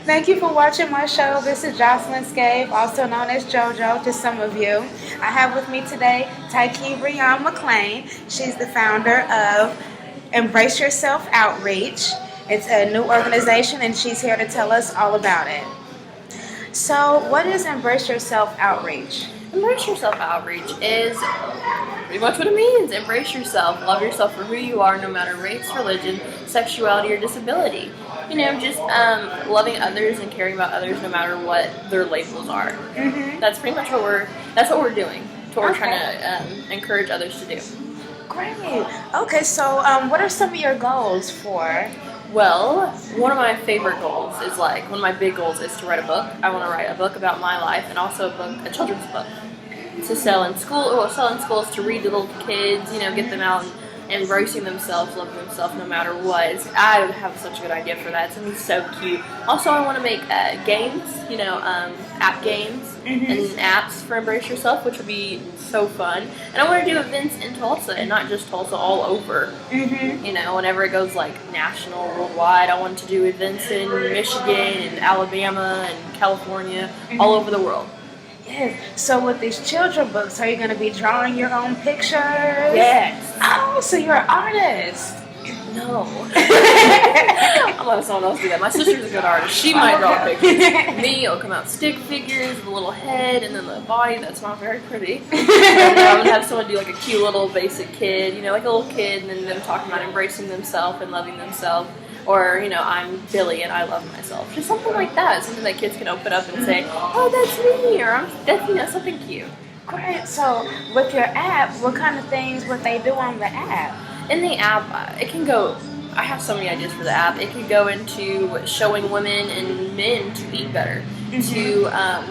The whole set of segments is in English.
Thank you for watching my show. This is Jocelyn Scave, also known as JoJo to some of you. I have with me today Tykebrean McClain. She's the founder of Embrace Yourself Outreach. It's a new organization, and she's here to tell us all about it. So, what is Embrace Yourself Outreach? Embrace Yourself Outreach is pretty much what it means. Embrace yourself. Love yourself for who you are, no matter race, religion, sexuality, or disability. Just loving others and caring about others, no matter what their labels are. Mm-hmm. That's pretty much what we're doing. It's what we're trying to encourage others to do. Great. Okay, so what are some of your goals for? Well, one of my favorite goals is one of my big goals is to write a book. I want to write a book about my life and also a children's book to sell in schools to read to little kids, get them out and embracing themselves, loving themselves no matter what. I have such a good idea for that. It's going to be so cute. Also, I want to make games, app games and apps for Embrace Yourself, which would be so fun. And I want to do events in Tulsa and not just Tulsa, all over. Whenever it goes national, worldwide, I want to do events in Michigan and Alabama and California, all over the world. Yes. So with these children books, are you going to be drawing your own pictures? Yes. Oh, so you're an artist. No. I'll let someone else do that. My sister's a good artist. She might draw pictures. Me, it'll come out stick figures with a little head and then the body that's not very pretty. And then I'm going to have someone do a cute little basic kid, like a little kid, and then them talking about embracing themselves and loving themselves. Or, I'm Billy and I love myself. Just something like that. Something that kids can open up and say, oh, that's me. Or that's something cute. Great. So with your app, what kind of things would they do on the app? In the app, it can go, I have so many ideas for the app. It could go into showing women and men to eat better, to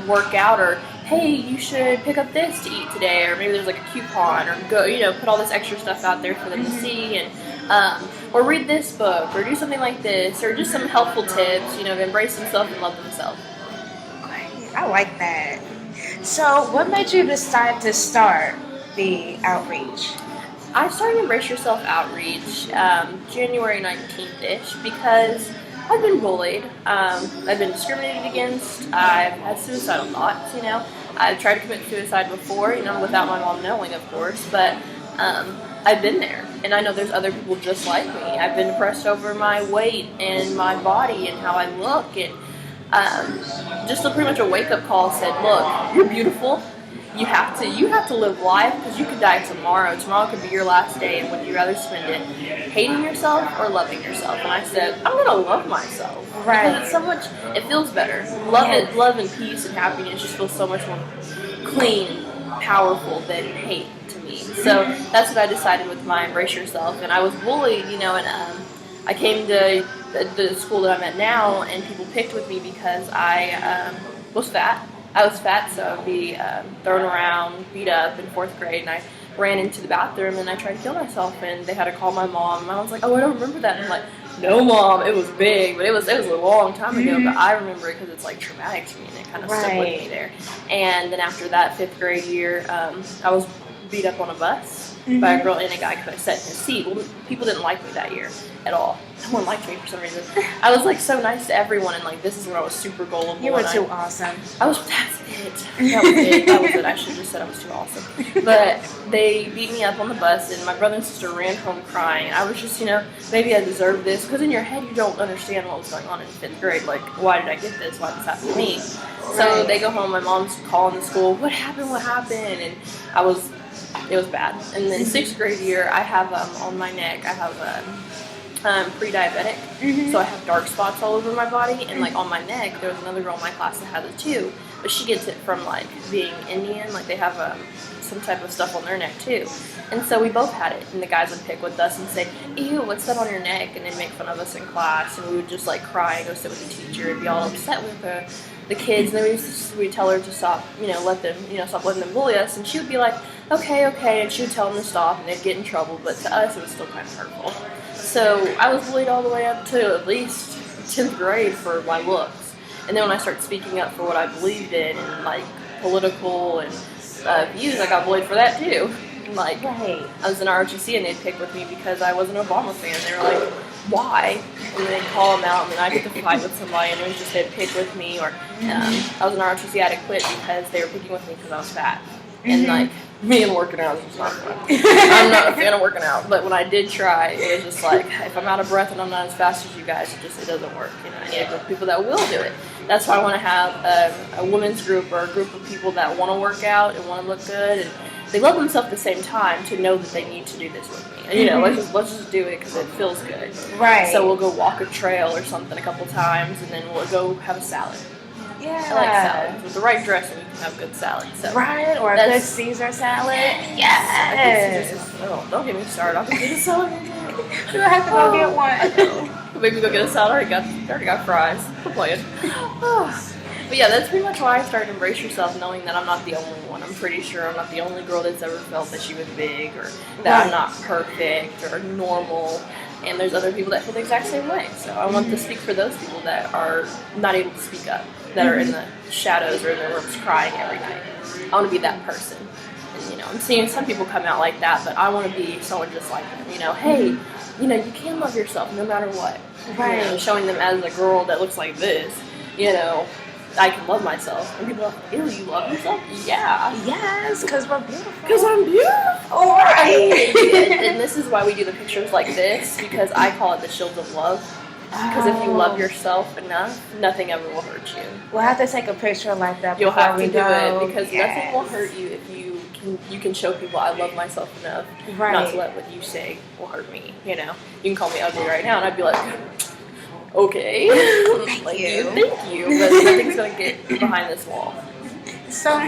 work out, or hey, you should pick up this to eat today, or maybe there's a coupon, or go, put all this extra stuff out there for them to see, and or read this book, or do something like this, or just some helpful tips, to embrace themselves and love themselves. Great. I like that. So what made you decide to start the outreach? I started Embrace Yourself Outreach January 19th-ish because I've been bullied, I've been discriminated against, I've had suicidal thoughts, I've tried to commit suicide before, without my mom knowing, of course, but I've been there, and I know there's other people just like me. I've been depressed over my weight and my body and how I look, and just pretty much a wake-up call said, look, you're beautiful. You have to live life, because you could die tomorrow. Tomorrow could be your last day, and would you rather spend it hating yourself or loving yourself? And I said, I'm gonna love myself. Right. Because it's so much, it feels better. Love and peace and happiness just feels so much more clean and powerful than hate to me. So that's what I decided with my Embrace Yourself. And I was bullied, and I came to the school that I'm at now, and people picked with me because I was fat. I was fat, so I'd be thrown around, beat up in 4th grade, and I ran into the bathroom and I tried to kill myself, and they had to call my mom. My mom's like, oh, I don't remember that. And I'm like, no, Mom, it was big, but it was a long time ago, but I remember it because it's traumatic to me, and it kind of stuck with me there. And then after that 5th grade year, I was beat up on a bus by a girl and a guy because I sat in his seat. Well, people didn't like me that year at all. No one liked me for some reason. I was so nice to everyone, and this is when I was super gullible. You were too awesome. That's it. That was it. I should have just said I was too awesome. But they beat me up on the bus, and my brother and sister ran home crying. I was just, maybe I deserve this, because in your head you don't understand what was going on in 5th grade. Why did I get this? Why did this happen to me? So they go home. My mom's calling the school. What happened? And it was bad. And then 6th grade year, I have on my neck, I have pre-diabetic, so I have dark spots all over my body, and on my neck, there was another girl in my class that had it too, but she gets it from being Indian, they have some type of stuff on their neck too, and so we both had it, and the guys would pick with us and say, ew, what's that on your neck, and they'd make fun of us in class, and we would just cry and go sit with the teacher and be all upset with the kids, and then we'd tell her to stop, stop letting them bully us, and she would be like, okay, and she would tell them to stop, and they'd get in trouble, but to us, it was still kind of hurtful. So I was bullied all the way up to at least 10th grade for my looks, and then when I started speaking up for what I believed in, and political and views, I got bullied for that too. I was in ROTC, and they'd pick with me because I was an Obama fan. They were like, why? And then they call them out, and then I get to fight with somebody, and it was just they'd pick with me, or I was an ROTC, I had to quit because they were picking with me because I was fat. And like, me and working out is just not fun. I'm not a fan of working out, but when I did try, it was just like, if I'm out of breath and I'm not as fast as you guys, it doesn't work. You know, I need a group of people that will do it. That's why I want to have a women's group, or a group of people that want to work out and want to look good, and they love themselves at the same time, to know that they need to do this with me. And, you know, let's just do it because it feels good. Right. So we'll go walk a trail or something a couple times, and then we'll go have a salad. Yeah. I like salads. With the right dressing, you can have good salad. So right, or a good Caesar salad. Yes. Don't get me started. I'll go get a salad. You have to go get one. Maybe go get a salad. I already got fries. We're playing. But yeah, that's pretty much why I started Embrace Yourself, knowing that I'm not the only one. I'm pretty sure I'm not the only girl that's ever felt that she was big, or that I'm not perfect or normal. And there's other people that feel the exact same way. So I want to speak for those people that are not able to speak up, that are in the shadows or in their rooms crying every night. I want to be that person. And, you know, I'm seeing some people come out like that, but I want to be someone just like them. You know, hey, you know, you can love yourself no matter what. Right. You know, showing them as a girl that looks like this, you know, I can love myself. And people are like, ew, you love yourself? Yeah. Yes, because we're beautiful. Because I'm beautiful. All right. And this is why we do the pictures like this, because I call it the shield of love. Because if you love yourself enough, nothing ever will hurt you. We'll have to take a picture like that. You'll have to we do go. it, because nothing will hurt you if you can show people I love myself enough not to let what you say will hurt me. You know, you can call me ugly right now, and I'd be like, okay, thank you, but nothing's gonna get behind this wall. So,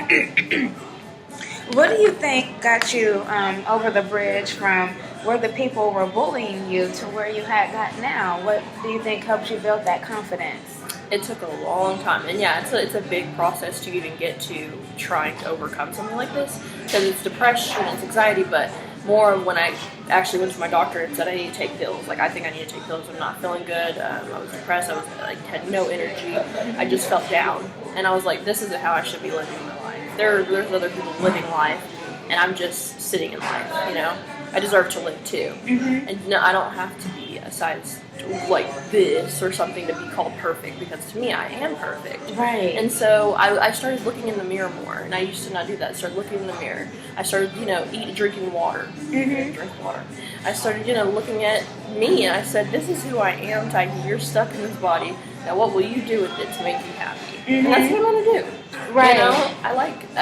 what do you think got you over the bridge from where the people were bullying you to where you had got now? What do you think helped you build that confidence? It took a long time, and yeah, it's a big process to even get to trying to overcome something like this, because it's depression, it's anxiety, but more when I actually went to my doctor and said I need to take pills. Like, I think I need to take pills. I'm not feeling good. I was depressed. I was had no energy. I just felt down, and I was like, this isn't how I should be living my life. There's other people living life, and I'm just sitting in life. You know, I deserve to live too. And no, I don't have to be a size like this or something to be called perfect, because to me I am perfect. Right. And so I started looking in the mirror more, and I used to not do that. I started looking in the mirror. I started, drinking water. Drink water. I started, looking at me, and I said, this is who I am, Tyke. You're stuck in this body. Now what will you do with it to make you happy? And that's what I want to do. Right. You know, I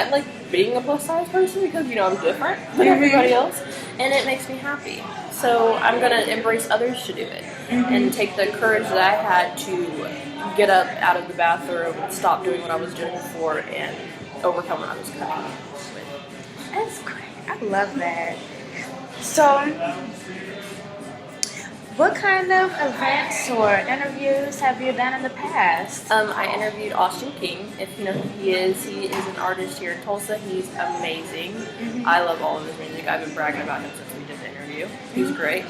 like being a plus size person, because, I'm different than everybody else, and it makes me happy. So I'm going to embrace others to do it, and take the courage that I had to get up out of the bathroom and stop doing what I was doing before and overcome what I was coming with. That's great. I love that. So, what kind of events or interviews have you done in the past? I interviewed Austin King. If you know who he is an artist here in Tulsa. He's amazing. I love all of his music. I've been bragging about him since we did the interview. He's great.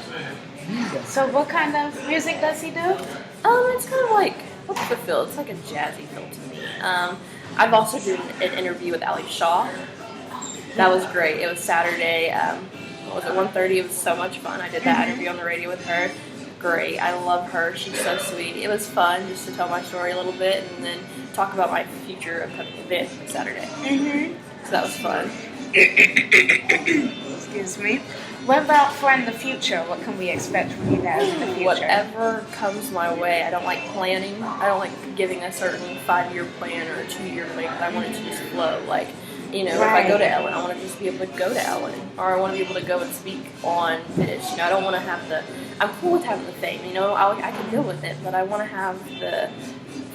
So what kind of music does he do? It's kind of like, what's the feel? It's like a jazzy feel to me. I've also done an interview with Ali Shaw. That was great. It was Saturday. What was it, 1:30? It was so much fun. I did that interview on the radio with her. Great. I love her. She's so sweet. It was fun just to tell my story a little bit, and then talk about my future upcoming event Saturday. So that was fun. Excuse me. What about for in the future? What can we expect from you guys in the future? Whatever comes my way. I don't like planning. I don't like giving a certain 5-year plan or a 2-year plan, because I want it to just flow. Like, if I go to Ellen, I want to just be able to go to Ellen, or I want to be able to go and speak on this. I don't want to have I'm cool with having the fame, I can deal with it, but I want to have the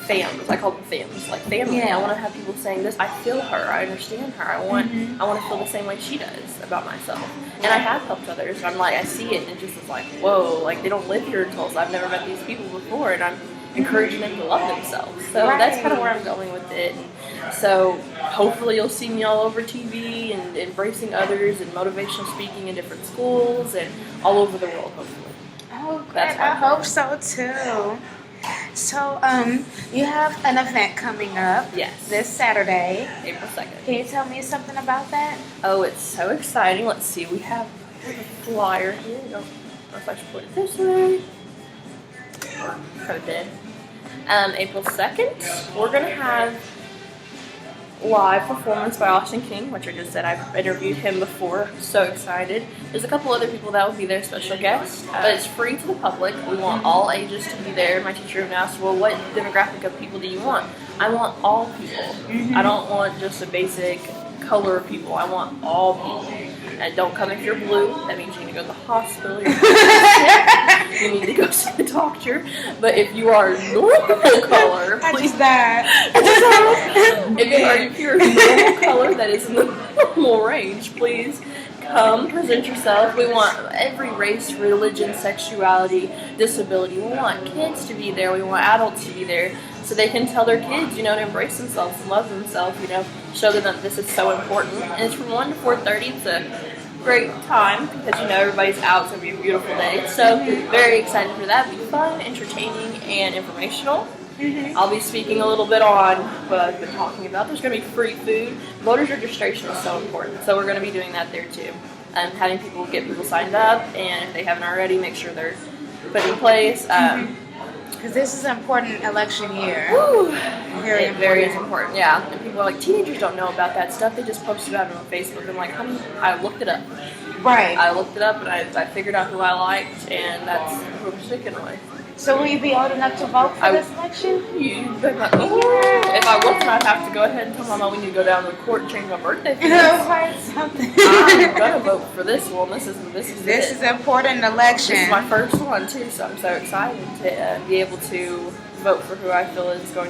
fans. I call them fans, like family. I want to have people saying this. I feel her. I understand her. I want to feel the same way she does about myself. And I have helped others. I'm like, I see it, and it just is like, whoa, like they don't live here in Tulsa. I've never met these people before, and I'm encouraging them to love themselves. So that's kind of where I'm going with it. And so hopefully you'll see me all over TV and embracing others and motivational speaking in different schools and all over the world, hopefully. Oh, great. I hope so too. So, you have an event coming up. Yes. This Saturday. April 2nd. Can you tell me something about that? Oh, it's so exciting. Let's see. We have a flyer here. I don't know if I should put it this way. kind of dead. April 2nd, we're going to have live performance by Austin King, which I just said I've interviewed him before. So excited. There's a couple other people that will be there, special guests, but it's free to the public. We want all ages to be there. My teacher even asked, well, what demographic of people do you want? I want all people. I don't want just a basic color of people. I want all people. And don't come if you're blue. That means you need to go to the hospital. You need to go see the doctor. But if you are normal color, please. If you're normal color that is in the normal range, please come present yourself. We want every race, religion, sexuality, disability. We want kids to be there. We want adults to be there, so they can tell their kids, to embrace themselves and love themselves, show them that this is so important. And it's from 1 to 4:30. It's a great time because, everybody's out. It's going to be a beautiful day. So very excited for that. It'll be fun, entertaining, and informational. I'll be speaking a little bit on what I've been talking about. There's going to be free food. Voters registration is so important. So we're going to be doing that there too. Having get people signed up, and if they haven't already, make sure they're put in place. Because this is an important election year. Woo! Very important, yeah. And people are like, teenagers don't know about that stuff. They just post about it on Facebook. I'm like, honey, I looked it up. Right. I looked it up, and I figured out who I liked, and that's who I'm sticking with. So will you be old enough to vote for this election? If I wasn't, I'd have to go ahead and tell my mom we need to go down to the court and change my birthday. I'm gonna vote for this one. This is an important election. This is my first one too, so I'm so excited to be able to vote for who I feel is going